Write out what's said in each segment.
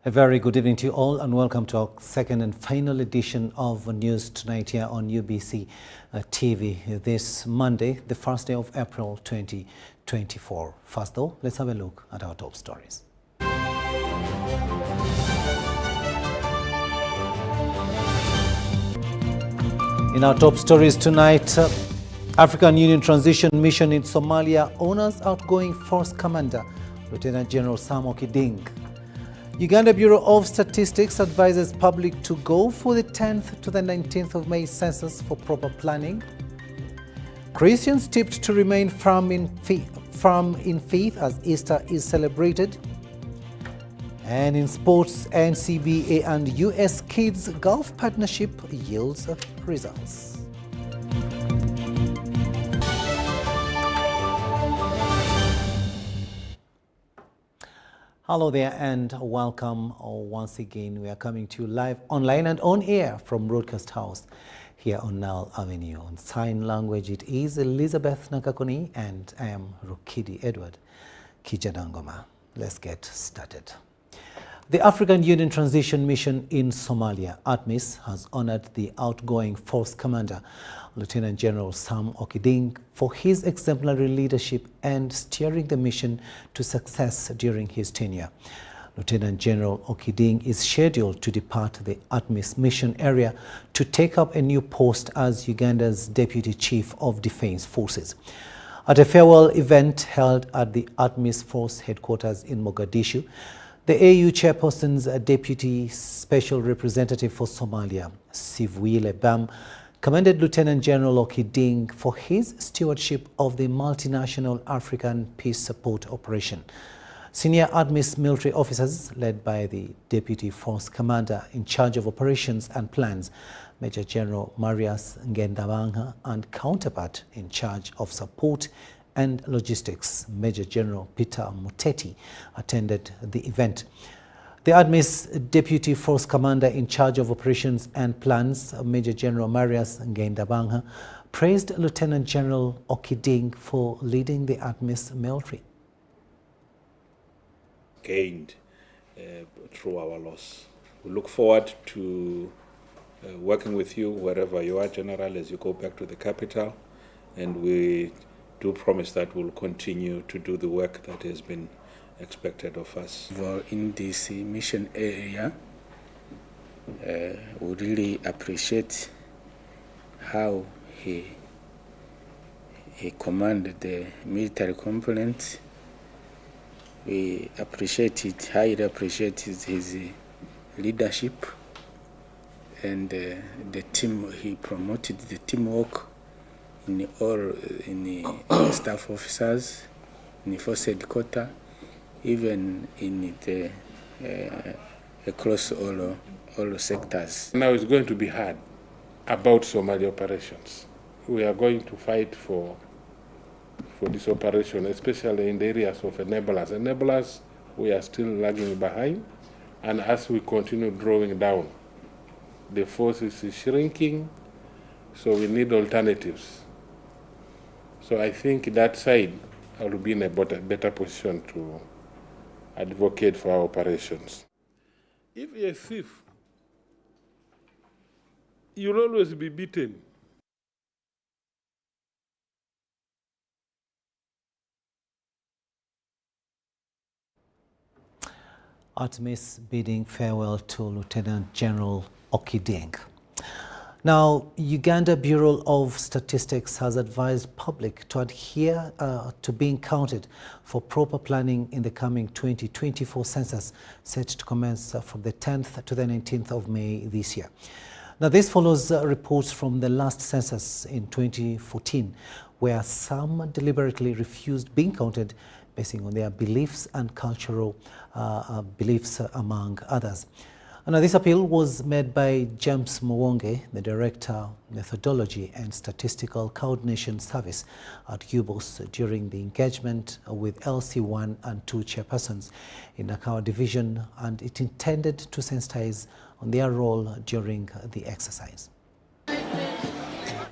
A very good evening to you all and welcome to our second and final edition of News Tonight here on UBC TV this Monday, the first day of April 2024. First though, let's have a look at our top stories. In our top stories tonight, African Union Transition Mission in Somalia honors outgoing Force Commander, Lieutenant General Sam Okiding. Uganda Bureau of Statistics advises public to go for the 10th to the 19th of May census for proper planning. Christians tipped to remain firm in faith as Easter is celebrated. And in sports, NCBA and US Kids Golf Partnership yields results. Hello there and welcome once again. We are coming to you live online and on air from Broadcast House here on Nile Avenue. On sign language it is Elizabeth Nakakoni and I am Rukidi Edward Kijanangoma. Let's get started. The African Union Transition Mission in Somalia, ATMIS, has honored the outgoing Force Commander, Lieutenant General Sam Okiding, for his exemplary leadership and steering the mission to success during his tenure. Lieutenant General Okiding is scheduled to depart the ATMIS mission area to take up a new post as Uganda's Deputy Chief of Defense Forces. At a farewell event held at the ATMIS Force headquarters in Mogadishu, the AU chairperson's Deputy Special Representative for Somalia, Sivwile Bam, commended Lieutenant General Okiding for his stewardship of the multinational African peace support operation. Senior ATMIS military officers, led by the Deputy Force Commander in charge of operations and plans, Major General Marius Ngendabanga, and counterpart in charge of support and logistics, Major General Peter Muteti, attended the event. The ATMIS Deputy Force Commander in charge of operations and plans, Major General Marius Ngendabanga, praised Lieutenant General Okiding for leading the ATMIS military. Gained through our loss. We look forward to working with you wherever you are, General, as you go back to the capital, and we do promise that we'll continue to do the work that has been expected of us. In this mission area, we really appreciate how he commanded the military component. We highly appreciate his leadership and the team. He promoted the teamwork in the staff officers, in the force headquarters, even in the across all sectors. Now it's going to be hard about Somali operations. We are going to fight for this operation, especially in the areas of enablers. Enablers, we are still lagging behind, and as we continue drawing down, the force is shrinking, so we need alternatives. So I think that side I will be in a better position to advocate for our operations. If you're a thief, you'll always be beaten. ATMIS bidding farewell to Lieutenant General Okiding. Now, Uganda Bureau of Statistics has advised public to adhere to being counted for proper planning in the coming 2024 census set to commence from the 10th to the 19th of May this year. Now, this follows reports from the last census in 2014, where some deliberately refused being counted based on their beliefs and cultural beliefs, among others. Now, this appeal was made by James Mwonge, the Director, Methodology and Statistical Coordination Service at UBOS, during the engagement with LC1 and 2 chairpersons in Nakawa Division, and it intended to sensitize on their role during the exercise.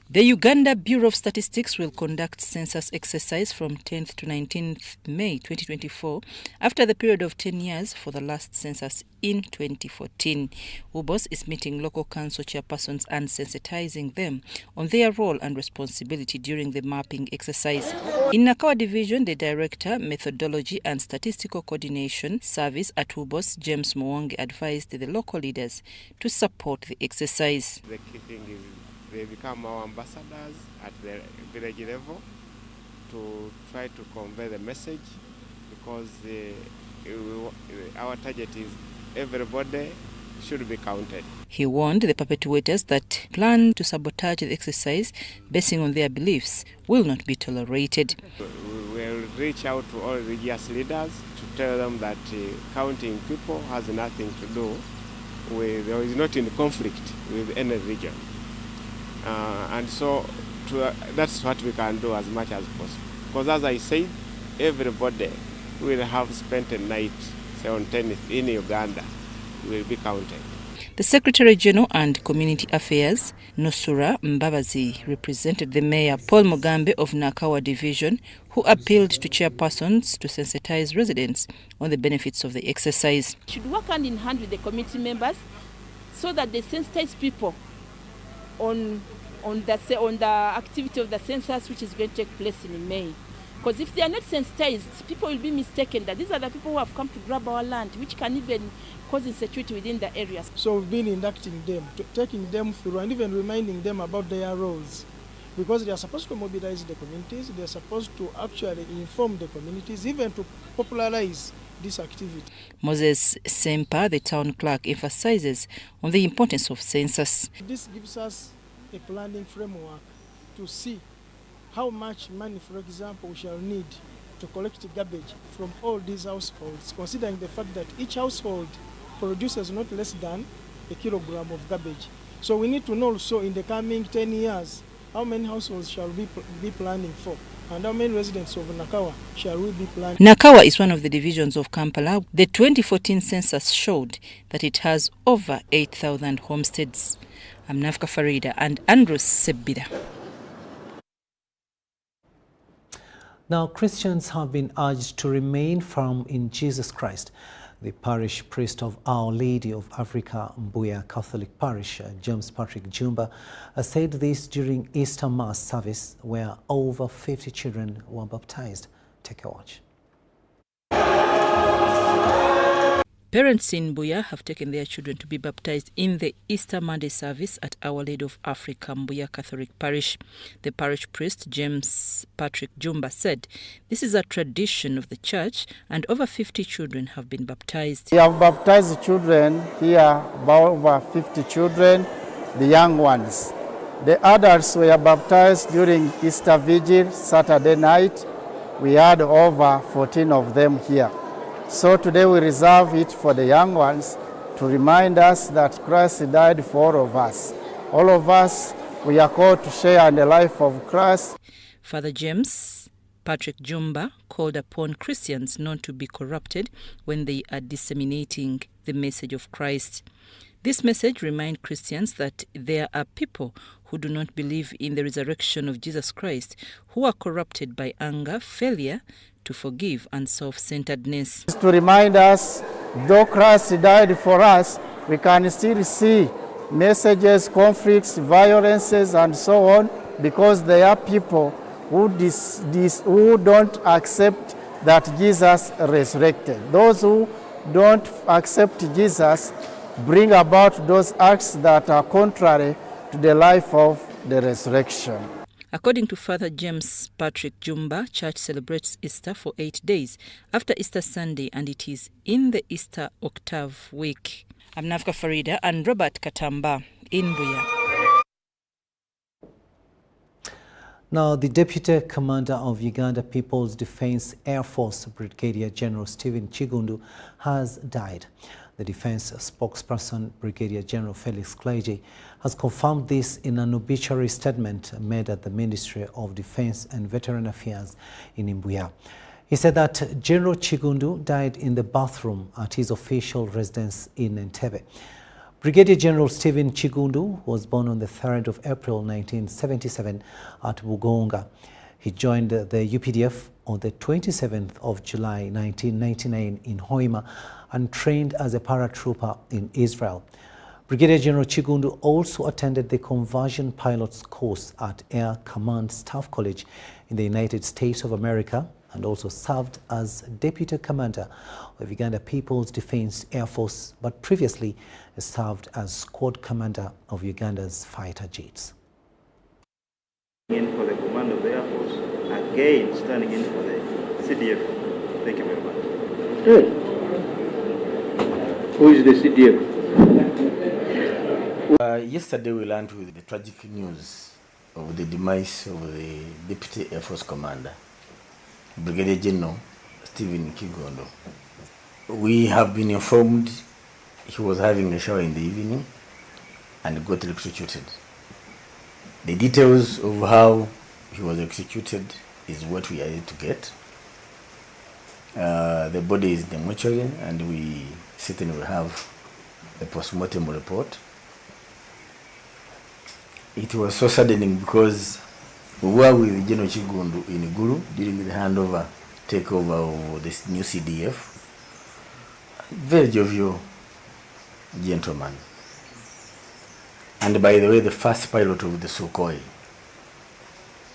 The Uganda Bureau of Statistics will conduct census exercise from 10th to 19th May 2024 after the period of 10 years for the last census in 2014. UBOS is meeting local council chairpersons and sensitizing them on their role and responsibility during the mapping exercise. In Nakawa Division, the Director, Methodology and Statistical Coordination Service at UBOS, James Mwangi, advised the local leaders to support the exercise. The key thing is they become our ambassadors at the village level to try to convey the message, because our target is everybody should be counted. He warned the perpetuators that plan to sabotage the exercise basing on their beliefs will not be tolerated. We will reach out to all religious leaders to tell them that counting people has nothing to do with, or is not in conflict with any religion. And so that's what we can do as much as possible. Because as I said, everybody will have spent a night, say on 10th in Uganda, will be counted. The Secretary General and Community Affairs, Nusura Mbabazi, represented the Mayor Paul Mugambe of Nakawa Division, who appealed to chairpersons to sensitize residents on the benefits of the exercise. Should work hand in hand with the community members so that they sensitize people on the activity of the census, which is going to take place in May. Because if they are not sensitized, people will be mistaken that these are the people who have come to grab our land, which can even cause insecurity within the areas. So we've been inducting them, taking them through, and even reminding them about their roles. Because they are supposed to mobilize the communities, they are supposed to actually inform the communities, even to popularize this activity. Moses Sempa, the town clerk, emphasizes on the importance of census. This gives us a planning framework to see how much money, for example, we shall need to collect garbage from all these households, considering the fact that each household produces not less than a kilogram of garbage. So we need to know also in the coming 10 years how many households shall we be planning for, and how many residents of Nakawa shall we be planning. Nakawa is one of the divisions of Kampala. The 2014 census showed that it has over 8,000 homesteads. I'm Nafka Farida and Andrew Sebida. Now, Christians have been urged to remain firm in Jesus Christ. The parish priest of Our Lady of Africa, Mbuya Catholic Parish, James Patrick Jumba, said this during Easter Mass service, where over 50 children were baptized. Take a watch. Parents in Mbuya have taken their children to be baptized in the Easter Monday service at Our Lady of Africa, Mbuya Catholic Parish. The parish priest, James Patrick Jumba, said this is a tradition of the church and over 50 children have been baptized. We have baptized children here, about over 50 children, the young ones. The adults were baptized during Easter Vigil, Saturday night. We had over 14 of them here. So today we reserve it for the young ones to remind us that Christ died for all of us. All of us, we are called to share in the life of Christ. Father James Patrick Jumba called upon Christians not to be corrupted when they are disseminating the message of Christ. This message reminds Christians that there are people who do not believe in the resurrection of Jesus Christ, who are corrupted by anger, failure to forgive, and self-centeredness. To remind us, though Christ died for us, we can still see messages, conflicts, violences, and so on, because there are people who don't accept that Jesus resurrected. Those who don't accept Jesus bring about those acts that are contrary to the life of the resurrection. According to Father James Patrick Jumba, church celebrates Easter for 8 days after Easter Sunday, and it is in the Easter Octave week. I'm Nafka Farida and Robert Katamba in Mbuya. Now, the Deputy Commander of Uganda People's Defence Air Force, Brigadier General Stephen Chigundu, has died. The defense spokesperson, Brigadier General Felix Clergy, has confirmed this in an obituary statement made at the Ministry of Defense and Veteran Affairs in Mbuya. He said that General Chigundu died in the bathroom at his official residence in Entebbe. Brigadier General Stephen Chigundu was born on the 3rd of April 1977 at Bugonga. He joined the UPDF on the 27th of July 1999 in Hoima and trained as a paratrooper in Israel. Brigadier General Chigundu also attended the conversion pilots course at Air Command Staff College in the United States of America and also served as Deputy Commander of Uganda People's Defense Air Force, but previously served as Squad Commander of Uganda's fighter jets. In for the command of the Air Force, again standing in for the CDF. Thank you very much. Hey. Who is the CDF? Yesterday we learned with the tragic news of the demise of the Deputy Air Force Commander, Brigadier General Stephen Chigundu. We have been informed he was having a shower in the evening and got executed. The details of how he was executed is what we are yet to get. The body is in the mortuary and we certainly will have a post-mortem report. It was so saddening because we were with General Chigundu in Gulu during the handover takeover of this new CDF. Very jovial gentleman. And by the way, the first pilot of the Sukhoi.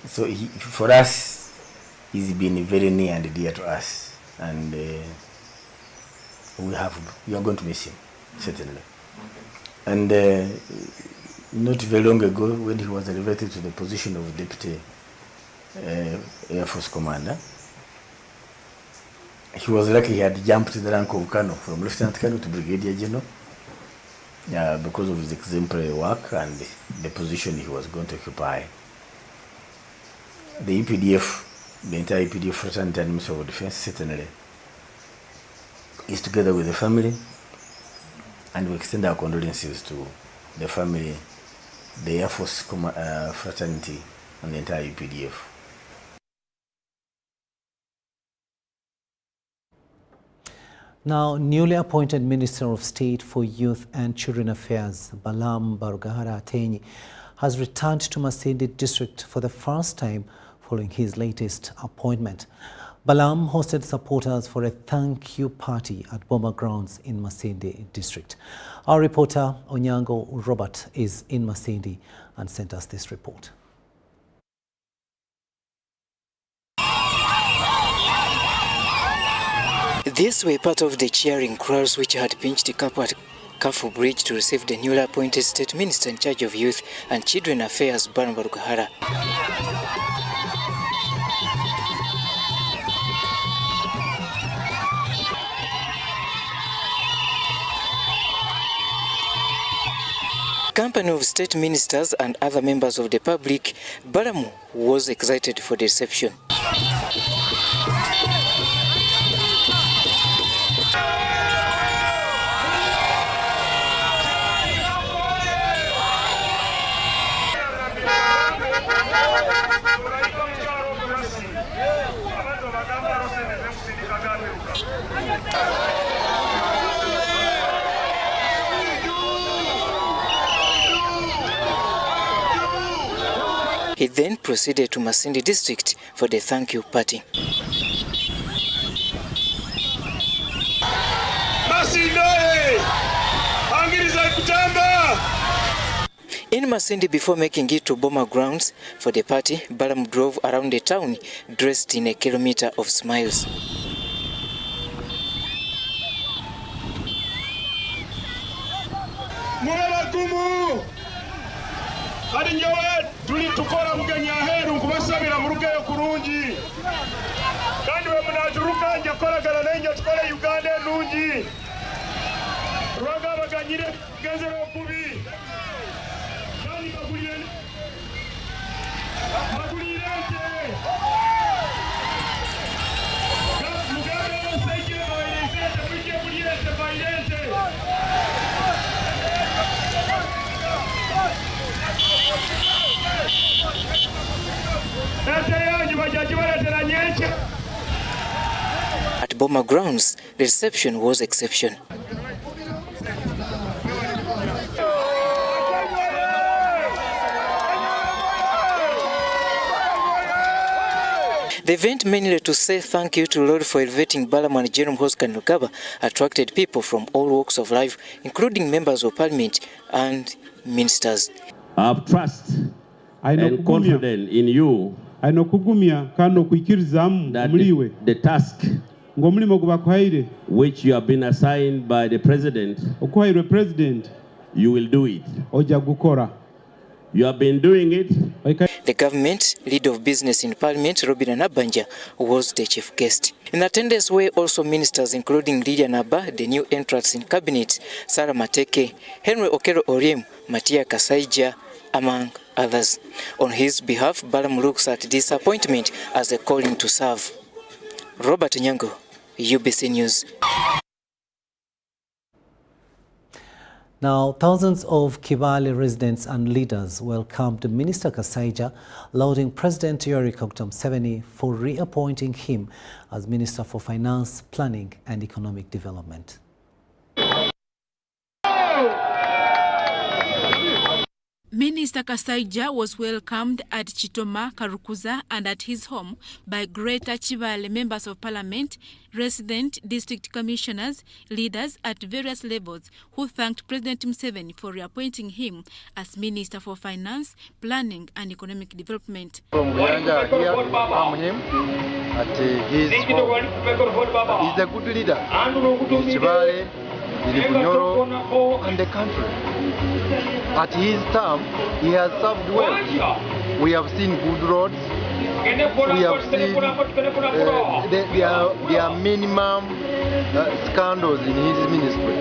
So for us, he's been very near and dear to us. And we are going to miss him, certainly. And not very long ago, when he was elevated to the position of Deputy Air Force Commander, he was lucky he had jumped the rank of Colonel, from Lieutenant Colonel to Brigadier General, because of his exemplary work and the position he was going to occupy. The EPDF, the entire EPDF Fraternity and Ministry of Defense, certainly is together with the family, and we extend our condolences to the family, the Air Force Fraternity, and the entire EPDF. Now, newly appointed Minister of State for Youth and Children Affairs, Balam Balam, has returned to Masindi district for the first time following his latest appointment. Balam hosted supporters for a thank you party at Boma Grounds in Masindi district. Our reporter Onyango Robert is in Masindi and sent us this report. These were part of the cheering crowds which had pinched a couple at Kafu Bridge to receive the newly appointed State Minister in charge of Youth and Children Affairs, Balam Balam. Company of state ministers and other members of the public, Balam was excited for the reception. He then proceeded to Masindi district for the thank you party. In Masindi, before making it to Boma Grounds for the party, Balam drove around the town dressed in a kilometer of smiles. tukora muganya heru kubasabira mu rugeyo kurungi kandi we munajuruka njya koragana nenye tukore Uganda nungi rwaga baganyire genzero kubi kandi bagulire mugabe oseke bairese tuje bulire se bairese At Boma Grounds, the reception was exceptional. The event, mainly to say thank you to Lord for elevating Balam and Jerome Hoskan Lukaba, attracted people from all walks of life, including members of parliament and ministers. I have trust and confidence in you that the task which you have been assigned by the president, you will do it. You have been doing it. The government leader of business in Parliament, Robin Nabanja, was the chief guest. In attendance were also ministers including Lydia Naba, the new entrants in cabinet, Sarah Mateke, Henry Okero Oriem, Matia Kasaija, among others. On his behalf, Balam looks at this appointment as a calling to serve. Robert Nyango, UBC News. Now, thousands of Kibale residents and leaders welcomed Minister Kasaija, lauding President Yoweri Kaguta Museveni for reappointing him as Minister for Finance, Planning and Economic Development. Minister Kasaija was welcomed at Chitoma, Karukuza and at his home by Greater Kibale members of parliament, resident district commissioners, leaders at various levels who thanked President Museveni for reappointing him as Minister for Finance, Planning and Economic Development. From Uganda here, from him at his home. He's a good leader in Kibale, in Bunyoro and the country. At his term, he has served well. We have seen good roads. We have seen there are minimum scandals in his ministry.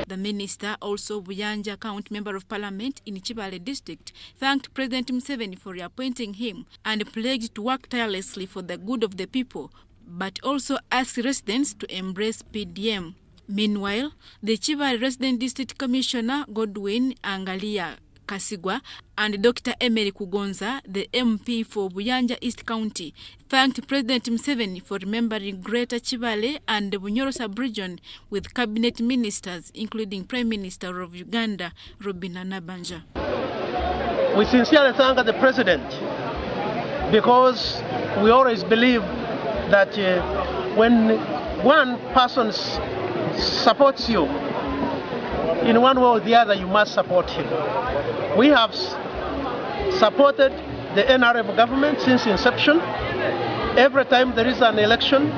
The minister, also Buyanja Count Member of Parliament in Kibale District, thanked President Museveni for reappointing him and pledged to work tirelessly for the good of the people, but also asked residents to embrace PDM. Meanwhile, the Kibale Resident District Commissioner Godwin Angalia Kasigwa and Dr. Emery Kugonza, the MP for Buyanja East County, thanked President Museveni for remembering Greater Kibale and the Bunyoro sub-region with cabinet ministers, including Prime Minister of Uganda, Robin Nabanja. We sincerely thank the President because we always believe that when one person supports you, in one way or the other, you must support him. We have supported the NRM government since inception. Every time there is an election,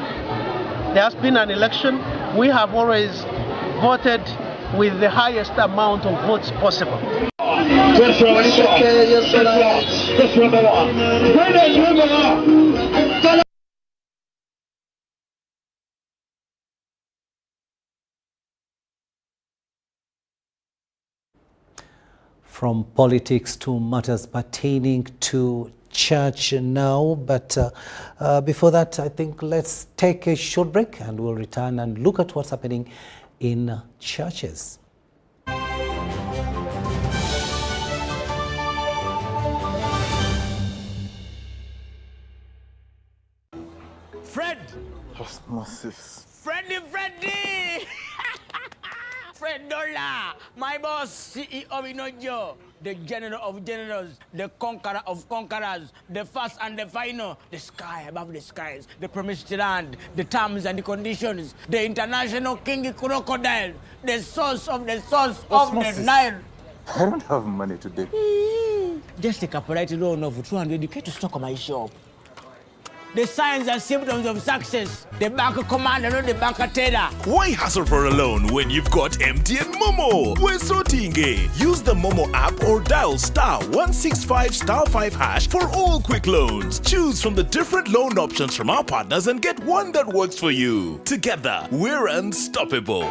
there has been an election, we have always voted with the highest amount of votes possible. From politics to matters pertaining to church now, but before that, I think let's take a short break and we'll return and look at what's happening in churches. Fred! Osmosis. Freddy! Fred Dollar, my boss, CEO Inojo, the general of generals, the conqueror of conquerors, the first and the final, the sky above the skies, the promised land, the terms and the conditions, the international king crocodile, the source of the Osmosis. Nile. I don't have money today. Just take a polite loan of 200k to stock on my shop. The signs and symptoms of success. The bank commander, not the bank teller. Why hassle for a loan when you've got MTN Momo? We're sorting. Use the Momo app or dial *165*5# for all quick loans. Choose from the different loan options from our partners and get one that works for you. Together, we're unstoppable.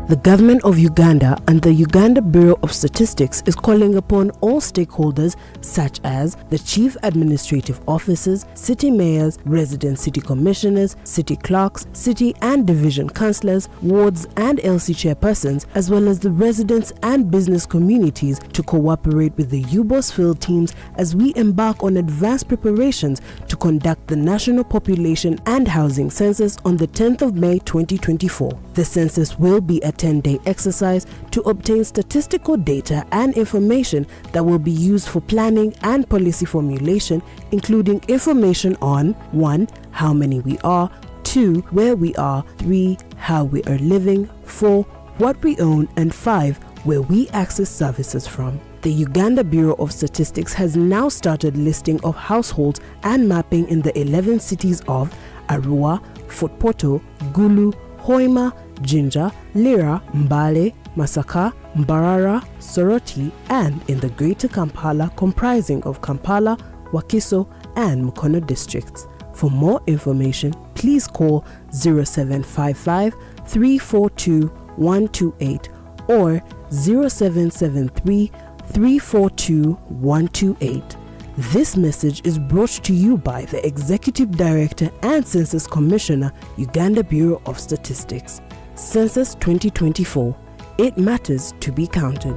The government of Uganda and the Uganda Bureau of Statistics is calling upon all stakeholders such as the chief administrative officers, city mayors, resident city commissioners, city clerks, city and division councillors, wards and LC chairpersons, as well as the residents and business communities to cooperate with the UBOS field teams as we embark on advanced preparations to conduct the National Population and Housing Census on the 10th of May 2024. The census will be a 10-day exercise to obtain statistical data and information that will be used for planning and policy formulation, including information on 1. How many we are, 2. Where we are, 3. How we are living, 4. What we own, and 5. Where we access services from. The Uganda Bureau of Statistics has now started listing of households and mapping in the 11 cities of Arua, Fort Portal, Gulu, Hoima, Jinja, Lira, Mbale, Masaka, Mbarara, Soroti, and in the Greater Kampala, comprising of Kampala, Wakiso, and Mukono districts. For more information, please call 0755 342 128 or 0773 342 128. This message is brought to you by the Executive Director and Census Commissioner, Uganda Bureau of Statistics. Census 2024. It matters to be counted.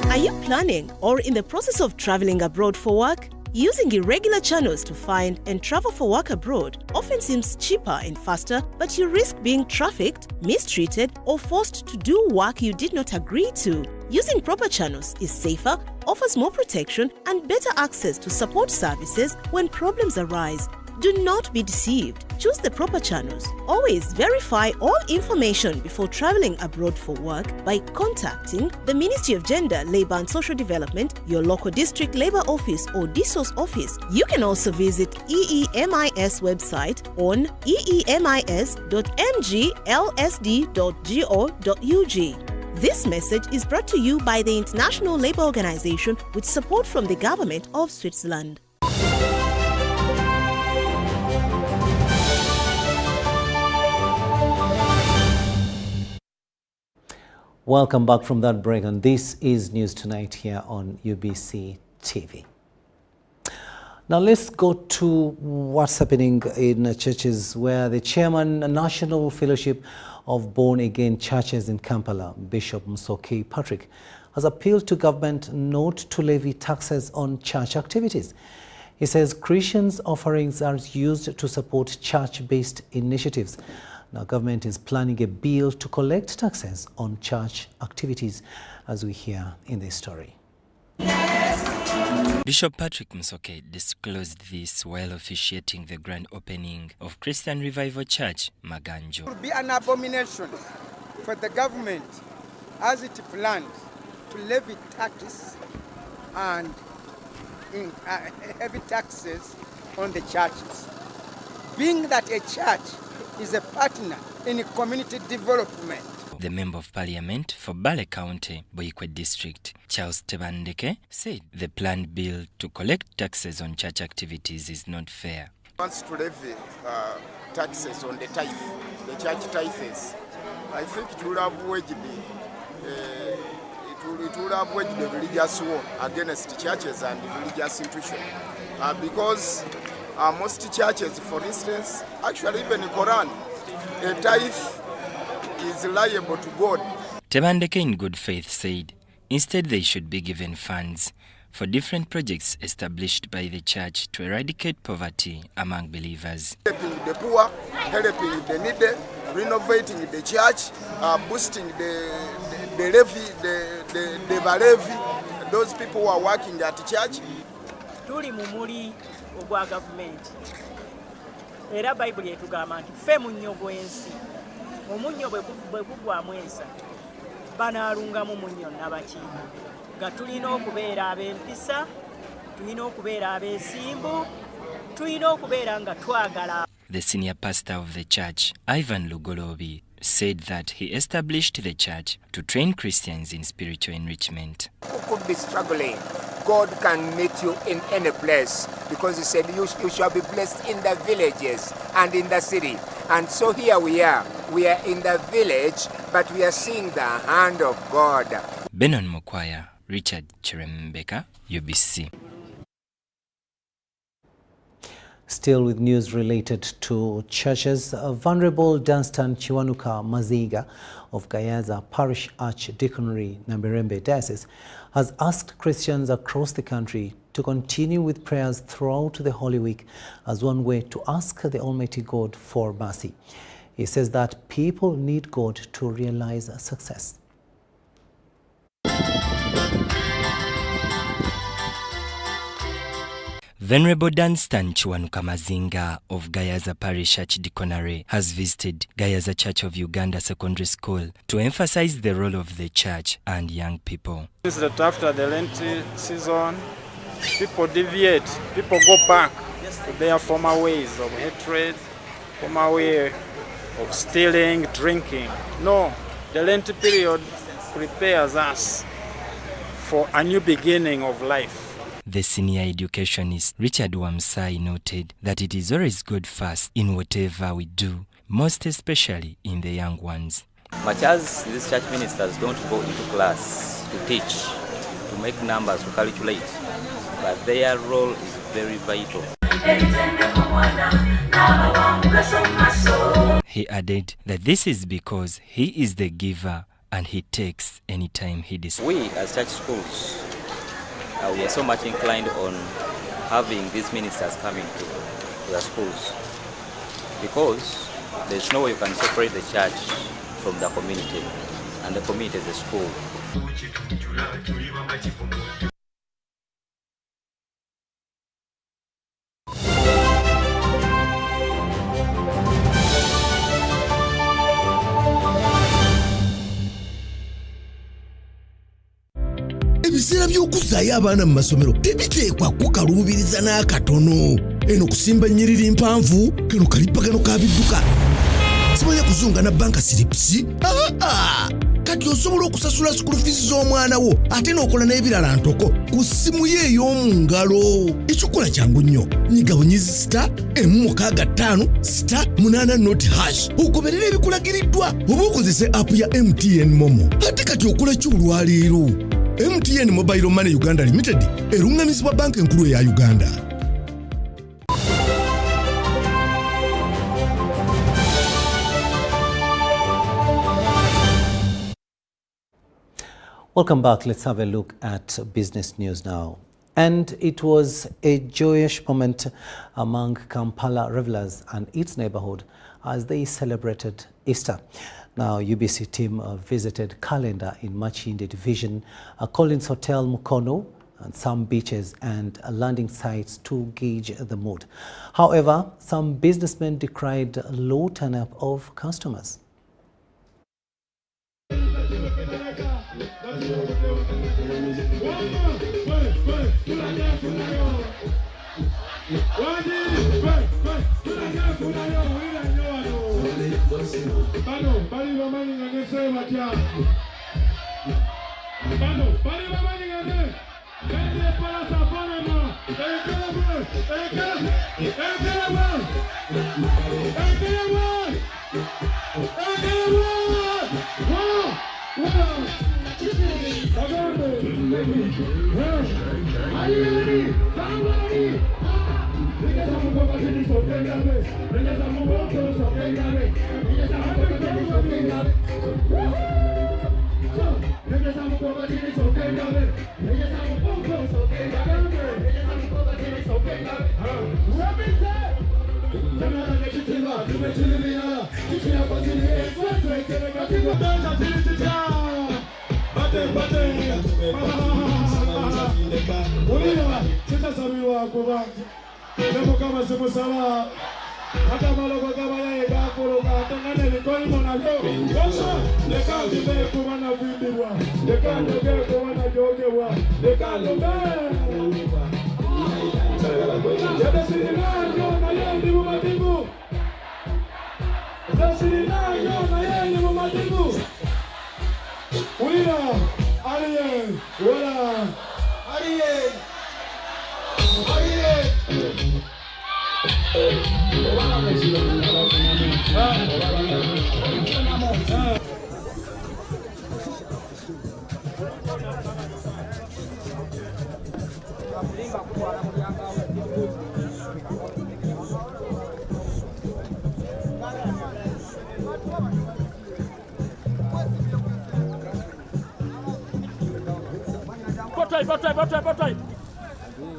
Are you planning or in the process of traveling abroad for work? Using irregular channels to find and travel for work abroad often seems cheaper and faster, but you risk being trafficked, mistreated, or forced to do work you did not agree to. Using proper channels is safer, offers more protection, and better access to support services when problems arise. Do not be deceived. Choose the proper channels. Always verify all information before traveling abroad for work by contacting the Ministry of Gender, Labour and Social Development, your local district labour office or DSOS office. You can also visit EEMIS website on eemis.mglsd.go.ug. This message is brought to you by the International Labour Organization with support from the Government of Switzerland. Welcome back from that break, and this is News Tonight here on UBC TV. Now let's go to what's happening in churches, where the chairman of National Fellowship of Born Again Churches in Kampala, Bishop Musoke Patrick, has appealed to government not to levy taxes on church activities. He says Christians' offerings are used to support church-based initiatives. Now, government is planning a bill to collect taxes on church activities, as we hear in this story. Bishop Patrick Musoke disclosed this while officiating the grand opening of Christian Revival Church, Maganjo. It will be an abomination for the government, as it plans, to levy taxes and heavy taxes on the churches. Being that a church is a partner in community development. The Member of Parliament for Bale County, Boikwe District, Charles Tebandeke, said the planned bill to collect taxes on church activities is not fair. Wants to levy taxes on the tithe, the church tithes. I think it will avoid the religious war against churches and religious institutions, because most churches, for instance, actually even the Quran, a tithe is liable to God. Tebandeke in good faith said instead they should be given funds for different projects established by the church to eradicate poverty among believers. Helping the poor, helping the needy, renovating the church, boosting the levy, those people who are working at church. Tuli mumuli ogwa government. Era Bible etugamba nti ffe munnyo gw'ensi. Omunnyo bwe gugwamu ensa banaalungamu munnyo nabaki. Nga tulina okubeera ab'empisa, tulina okubeera abeesimbu, tulina okubeera nga twagala. The senior pastor of the church, Ivan Lugolobi, said that he established the church to train Christians in spiritual enrichment. Who could be struggling? God can meet you in any place, because he said you shall be blessed in the villages and in the city. And so here we are in the village, but we are seeing the hand of God. Benon Mokwaya, Richard Chirembeka, UBC. Still with news related to churches, Venerable Dunstan Chiwanuka Maziga of Gayaza Parish Archdeaconry, Namirembe Diocese, has asked Christians across the country to continue with prayers throughout the Holy Week as one way to ask the Almighty God for mercy. He says that people need God to realize success. Venerable Dunstan Chiwanuka Mazinga of Gayaza Parish Archdeaconry has visited Gayaza Church of Uganda Secondary School to emphasize the role of the church and young people. This is that after the Lent season, people deviate, people go back to their former ways of hatred, former way of stealing, drinking. No, the Lent period prepares us for a new beginning of life. The senior educationist Richard Wamsai noted that it is always good first in whatever we do, most especially in the young ones. Much as these church ministers don't go into class to teach, to make numbers, to calculate, but their role is very vital. He added that this is because he is the giver and he takes any time he decides. We as church schools, we are so much inclined on having these ministers coming to the schools because there's no way you can separate the church from the community, and the community is the school. Ebiseera by'okuzaayo abaana mu masomero tebiteekwa kukaluubiriza n'akatono. Eno kusimba nnyiriri mpanvu, kano kalippagano ka bidduka. Simanya kuzunga na banka siripsi. Kati osobola okusasula school fees z'omwana wo ate n'okola n'ebirala ntoko ku ssimu ye ey'omu ngalo. Ekikola kyangu nnyo. Nyiga bunyizi *165*8 ogoberera ebikulagiriddwa oba okozese app ya MTN Momo. Ate kati okola ki olwaleero? MTN Mobile Money Uganda Limited erungamizibwa banka enkulu ya Uganda. Welcome back. Let's have a look at business news now. And it was a joyous moment among Kampala revelers and its neighborhood as they celebrated Easter. Now, UBC team visited Kalenda in Machinde Division, Collins Hotel Mukono, and some beaches and landing sites to gauge the mood. However, some businessmen decried low turn-up of customers.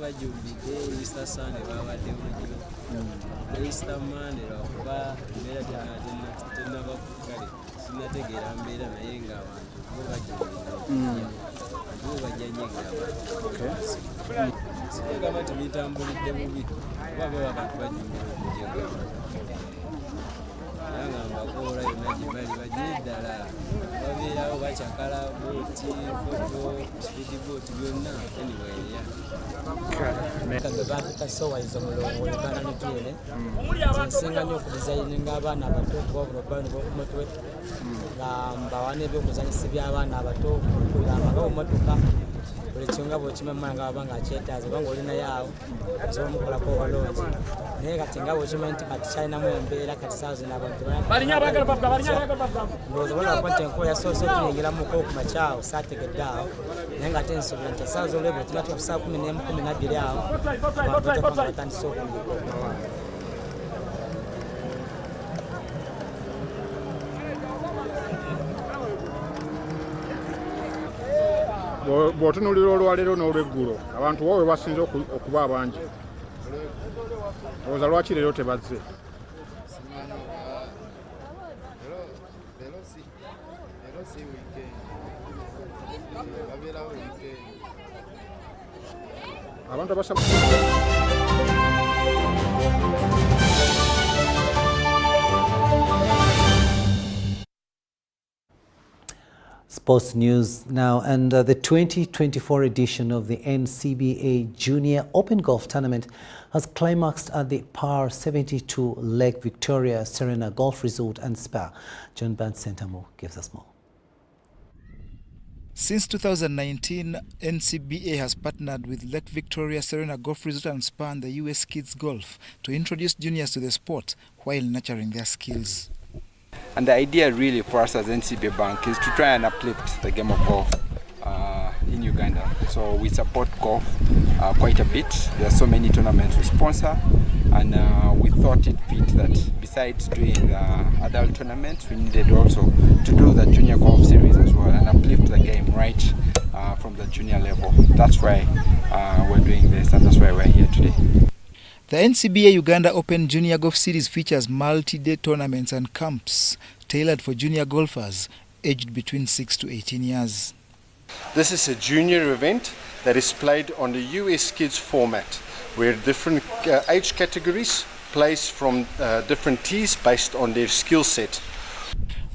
bajumbidde Easter Sunday babadde bulijjo Easter Monday lwakuba embeera tennava ku kale sinnategeera mbeera naye ng'abantu bo bajumbidde bo bajja nnyegera abantu sigamba nti bitambulidde bubi kuba baba abantu bajumbira okujega yanga mbakoola yonna gye bali bagire ddala babeerawo bakyakala booti foto speedi booti byonna anyway kasowayiza omulongo Uganda nituyere nsinga nnyo okudizayininga abaana abato kuba bulobani bwokumutwe nga mbawana ebyokuzanyisa by'abaana abato kugamba nga bumotoka buli kinga bwekimemaya nga baba ngaakyetaaza obanga olinayo awo osobola omukolako obalonzi naye kati nga bwekimanyi nti kati kyalinamu embeera kati saawa zino abantu ndowooza bonakuba nti enkuba yasoose okuyingiramuko kumakyawo saategedde awo naye nga ate nsuubira nti esaawa z'olwebwe tunatu ku saa 11:12 awo abantu bajja kuba batandise okuyingira okumawamu. Bw'otunuulira olwaleero n'olweggulo abantu wowe basinze okuba abangi olowooza lwaki leero tebazze? Abantu abasaba Sports news now, and the 2024 edition of the NCBA Junior Open Golf Tournament has climaxed at the Par 72 Lake Victoria Serena Golf Resort and Spa. John Bant-Sentamo gives us more. Since 2019, NCBA has partnered with Lake Victoria Serena Golf Resort and Spa and the US Kids Golf to introduce juniors to the sport while nurturing their skills. And the idea really for us as NCBA Bank is to try and uplift the game of golf in Uganda. So we support golf quite a bit. There are so many tournaments we sponsor, and we thought it fit that besides doing the adult tournaments, we needed also to do the junior golf series as well and uplift the game right from the junior level. That's why we're doing this, and that's why we're here today. The NCBA Uganda Open Junior Golf Series features multi-day tournaments and camps tailored for junior golfers aged between 6 to 18 years. This is a junior event that is played on the US Kids format, where different age categories plays from different tees based on their skill set.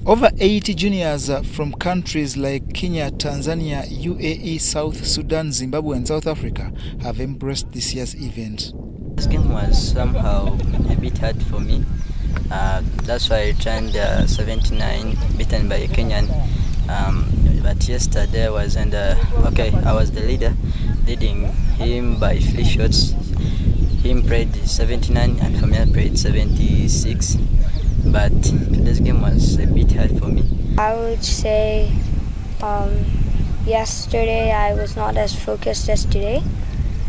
Over 80 juniors from countries like Kenya, Tanzania, UAE, South Sudan, Zimbabwe and South Africa have embraced this year's event. This game was somehow a bit hard for me. That's why I turned 79, beaten by a Kenyan. But yesterday I wasn't okay. I was the leader, leading him by 3 shots. Him played 79 and for me I played 76. But today's game was a bit hard for me. I would say yesterday I was not as focused as today.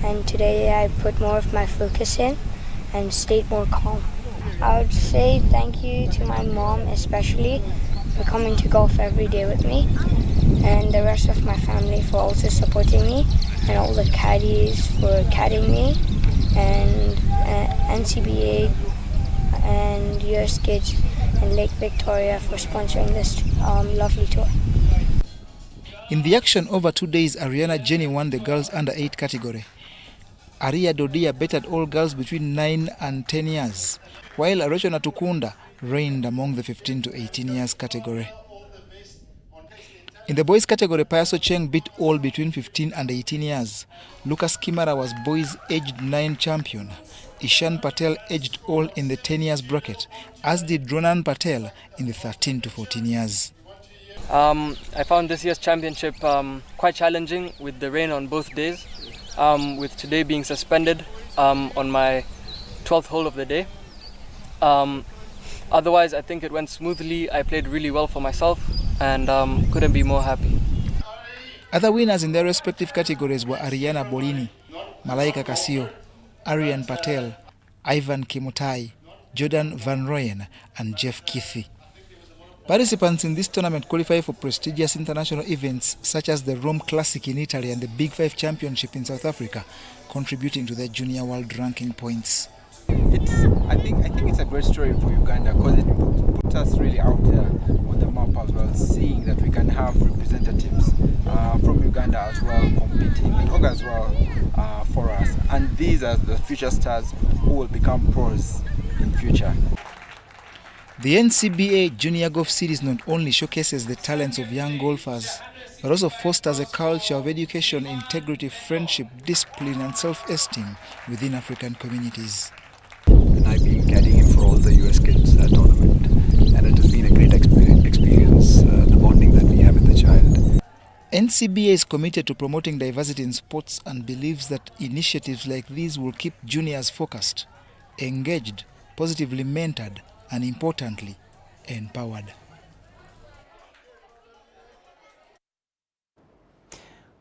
And today I put more of my focus in and stayed more calm. I would say thank you to my mom especially for coming to golf every day with me, and the rest of my family for also supporting me, and all the caddies for caddying me, and NCBA and US Kids and Lake Victoria for sponsoring this lovely tour. In the action over 2 days, Ariana Jenny won the girls under 8 category. Aria Dodia bettered all girls between 9 and 10 years, while Arochona Tukunda reigned among the 15 to 18 years category. In the boys category, Payaso Cheng beat all between 15 and 18 years. Lucas Kimara was boys aged 9 champion. Ishan Patel aged all in the 10 years bracket, as did Ronan Patel in the 13 to 14 years. I found this year's championship quite challenging with the rain on both days. With today being suspended on my 12th hole of the day. Otherwise, I think it went smoothly. I played really well for myself and couldn't be more happy. Other winners in their respective categories were Ariana Bolini, Malaika Kasio, Arian Patel, Ivan Kimutai, Jordan Van Royen and Jeff Keithy. Participants in this tournament qualify for prestigious international events such as the Rome Classic in Italy and the Big Five Championship in South Africa, contributing to their junior world ranking points. I think it's a great story for Uganda because it puts us really out there on the map as well, seeing that we can have representatives from Uganda as well competing. It augurs well for us, and these are the future stars who will become pros in future. The NCBA Junior Golf Series not only showcases the talents of young golfers, but also fosters a culture of education, integrity, friendship, discipline and self-esteem within African communities. And I've been caddying him for all the US Kids tournament, and it has been a great experience, the bonding that we have with the child. NCBA is committed to promoting diversity in sports and believes that initiatives like these will keep juniors focused, engaged, positively mentored, and importantly, empowered.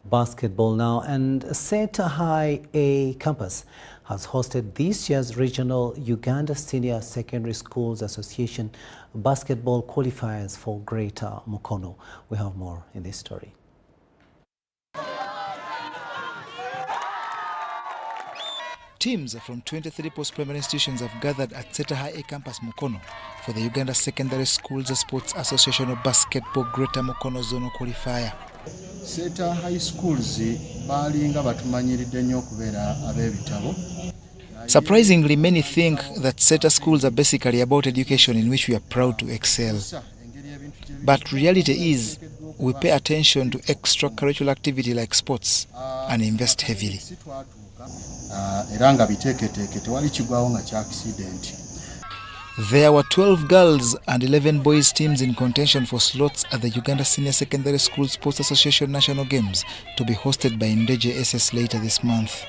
Basketball now, and Seta High A campus has hosted this year's regional Uganda Senior Secondary Schools Association basketball qualifiers for Greater Mukono. We have more in this story. Teams from 23 post-primary institutions have gathered at Seta High A campus Mukono for the Uganda Secondary Schools Sports Association of Basketball Greater Mukono Zonal Qualifier. Seta High Schools balinga batumanyiridde nnyo okubeera ab'ebitabo. Surprisingly, many think that Seta schools are basically about education in which we are proud to excel. But reality is, we pay attention to extracurricular activity like sports and invest heavily. There were 12 girls and 11 boys teams in contention for slots at the Uganda Senior Secondary School Sports Association National Games to be hosted by Ndeje SS later this month.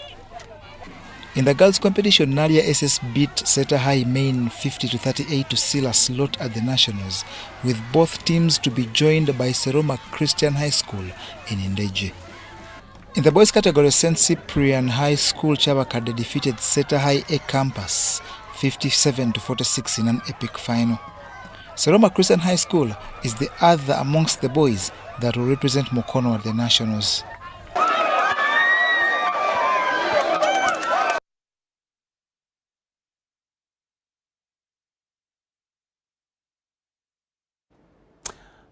In the girls' competition, Nalia SS beat Seta High Main 50-38 to seal a slot at the Nationals, with both teams to be joined by Seroma Christian High School in Ndeje. In the boys' category, St. Cyprian High School Chabakade defeated Seta High A campus 57-46 in an epic final. Seroma Christian High School is the other amongst the boys that will represent Mukono at the Nationals.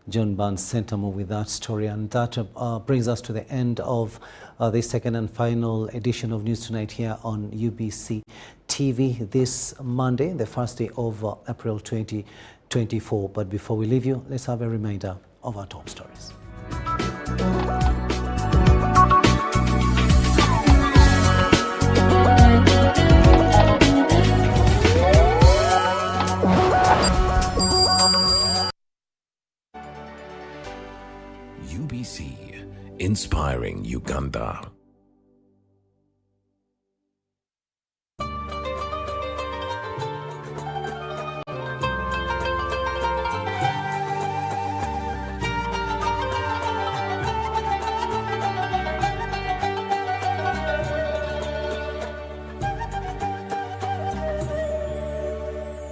John Barnes sent me with that story, and that brings us to the end of the second and final edition of News Tonight here on UBC TV this Monday, the first day of April 2024. But before we leave you, let's have a reminder of our top stories. UBC, inspiring Uganda.